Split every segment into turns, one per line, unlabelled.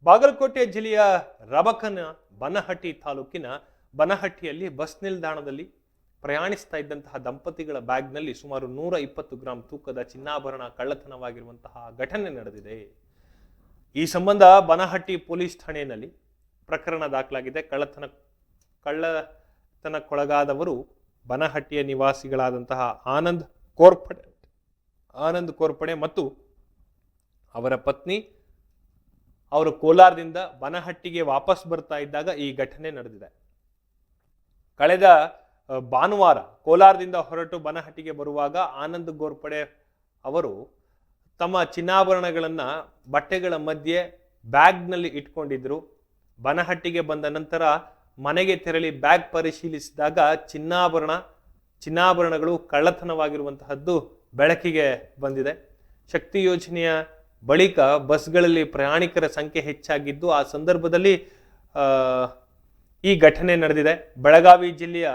ಬಾಗಲಕೋಟೆ ಜಿಲ್ಲೆಯ ರಬಕನ ಬನಹಟ್ಟಿ ತಾಲೂಕಿನ ಬನಹಟ್ಟಿಯಲ್ಲಿ ಬಸ್ ನಿಲ್ದಾಣದಲ್ಲಿ ಪ್ರಯಾಣಿಸ್ತಾ ಇದ್ದಂತಹ ದಂಪತಿಗಳ ಬ್ಯಾಗ್ನಲ್ಲಿ ಸುಮಾರು 120 ಗ್ರಾಂ ತೂಕದ ಚಿನ್ನಾಭರಣ ಕಳ್ಳತನವಾಗಿರುವಂತಹ ಘಟನೆ ನಡೆದಿದೆ. ಈ ಸಂಬಂಧ ಬನಹಟ್ಟಿ ಪೊಲೀಸ್ ಠಾಣೆಯಲ್ಲಿ ಪ್ರಕರಣ ದಾಖಲಾಗಿದೆ. ಕಳ್ಳತನಕ್ಕೊಳಗಾದವರು ಬನಹಟ್ಟಿಯ ನಿವಾಸಿಗಳಾದಂತಹ ಆನಂದ್ ಕೋರ್ಪಡೆ ಮತ್ತು ಅವರ ಪತ್ನಿ. ಅವರು ಕೋಲಾರದಿಂದ ಬನಹಟ್ಟಿಗೆ ವಾಪಸ್ ಬರ್ತಾ ಇದ್ದಾಗ ಈ ಘಟನೆ ನಡೆದಿದೆ. ಕಳೆದ ಭಾನುವಾರ ಕೋಲಾರದಿಂದ ಹೊರಟು ಬನಹಟ್ಟಿಗೆ ಬರುವಾಗ ಆನಂದ್ ಗೋರ್ಪಡೆ ಅವರು ತಮ್ಮ ಚಿನ್ನಾಭರಣಗಳನ್ನ ಬಟ್ಟೆಗಳ ಮಧ್ಯೆ ಬ್ಯಾಗ್ನಲ್ಲಿ ಇಟ್ಕೊಂಡಿದ್ರು. ಬನಹಟ್ಟಿಗೆ ಬಂದ ನಂತರ ಮನೆಗೆ ತೆರಳಿ ಬ್ಯಾಗ್ ಪರಿಶೀಲಿಸಿದಾಗ ಚಿನ್ನಾಭರಣಗಳು ಕಳ್ಳತನವಾಗಿರುವಂತಹದ್ದು ಬೆಳಕಿಗೆ ಬಂದಿದೆ. ಶಕ್ತಿ ಯೋಜನೆಯ ಬಳಿಕ ಬಸ್ಗಳಲ್ಲಿ ಪ್ರಯಾಣಿಕರ ಸಂಖ್ಯೆ ಹೆಚ್ಚಾಗಿದ್ದು ಆ ಸಂದರ್ಭದಲ್ಲಿ ಈ ಘಟನೆ ನಡೆದಿದೆ. ಬೆಳಗಾವಿ ಜಿಲ್ಲೆಯ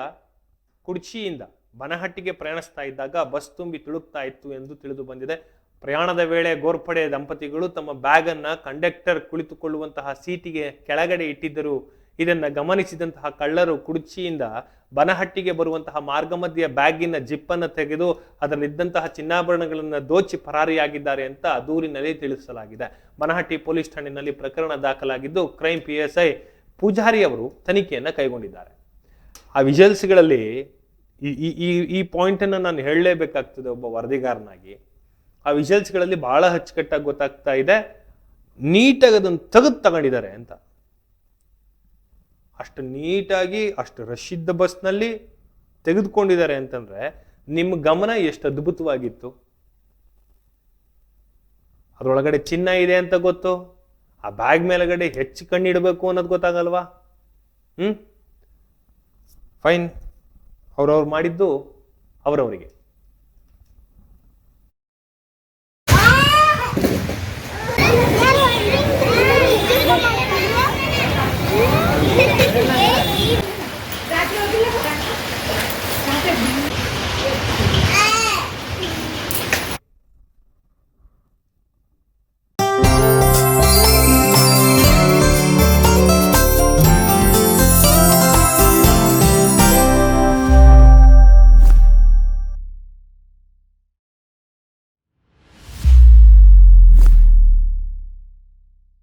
ಕುಡ್ಚಿಯಿಂದ ಬನಹಟ್ಟಿಗೆ ಪ್ರಯಾಣಿಸ್ತಾ ಇದ್ದಾಗ ಬಸ್ ತುಂಬಿ ತುಳುಕ್ತಾ ಇತ್ತು ಎಂದು ತಿಳಿದು ಬಂದಿದೆ. ಪ್ರಯಾಣದ ವೇಳೆ ಗೋರ್ಪಡೆ ದಂಪತಿಗಳು ತಮ್ಮ ಬ್ಯಾಗ್ ಅನ್ನ ಕಂಡಕ್ಟರ್ ಕುಳಿತುಕೊಳ್ಳುವಂತಹ ಸೀಟಿಗೆ ಕೆಳಗಡೆ ಇಟ್ಟಿದ್ದರು. ಇದನ್ನ ಗಮನಿಸಿದಂತಹ ಕಳ್ಳರು ಕುಡ್ಚಿಯಿಂದ ಬನಹಟ್ಟಿಗೆ ಬರುವಂತಹ ಮಾರ್ಗ ಮಧ್ಯೆ ಬ್ಯಾಗಿನ ಜಿಪ್ಪನ್ನು ತೆಗೆದು ಅದರಲ್ಲಿದ್ದಂತಹ ಚಿನ್ನಾಭರಣಗಳನ್ನು ದೋಚಿ ಪರಾರಿಯಾಗಿದ್ದಾರೆ ಅಂತ ದೂರಿನಲ್ಲಿ ತಿಳಿಸಲಾಗಿದೆ. ಬನಹಟ್ಟಿ ಪೊಲೀಸ್ ಠಾಣೆಯಲ್ಲಿ ಪ್ರಕರಣ ದಾಖಲಾಗಿದ್ದು ಕ್ರೈಮ್ PSI ಪೂಜಾರಿ ಅವರು ತನಿಖೆಯನ್ನು ಕೈಗೊಂಡಿದ್ದಾರೆ. ಆ ವಿಜುವಲ್ಸ್ಗಳಲ್ಲಿ ಈ ಪಾಯಿಂಟ್ ಅನ್ನು ನಾನು ಹೇಳಲೇಬೇಕಾಗ್ತದೆ ಒಬ್ಬ ವರದಿಗಾರನಾಗಿ. ಆ ವಿಜುವಲ್ಸ್ಗಳಲ್ಲಿ ಬಹಳ ಅಚ್ಚುಕಟ್ಟಾಗಿ ಗೊತ್ತಾಗ್ತಾ ಇದೆ, ನೀಟಾಗಿ ಅದನ್ನು ತಗೊಂಡಿದ್ದಾರೆ ಅಂತ. ಅಷ್ಟು ನೀಟಾಗಿ ಅಷ್ಟು ರಶ್ ಇದ್ದ ಬಸ್ನಲ್ಲಿ ತೆಗೆದುಕೊಂಡಿದ್ದಾರೆ ಅಂತಂದ್ರೆ ನಿಮ್ಮ ಗಮನ ಎಷ್ಟು ಅದ್ಭುತವಾಗಿತ್ತು. ಅದರೊಳಗಡೆ ಚಿನ್ನ ಇದೆ ಅಂತ ಗೊತ್ತು, ಆ ಬ್ಯಾಗ್ ಮೇಲೆಗಡೆ ಹೆಚ್ಚು ಕಣ್ಣಿಡಬೇಕು ಅನ್ನೋದು ಗೊತ್ತಾಗಲ್ವಾ? ಫೈನ್, ಅವ್ರವ್ರು ಮಾಡಿದ್ದು ಅವರವರಿಗೆ.
रात्री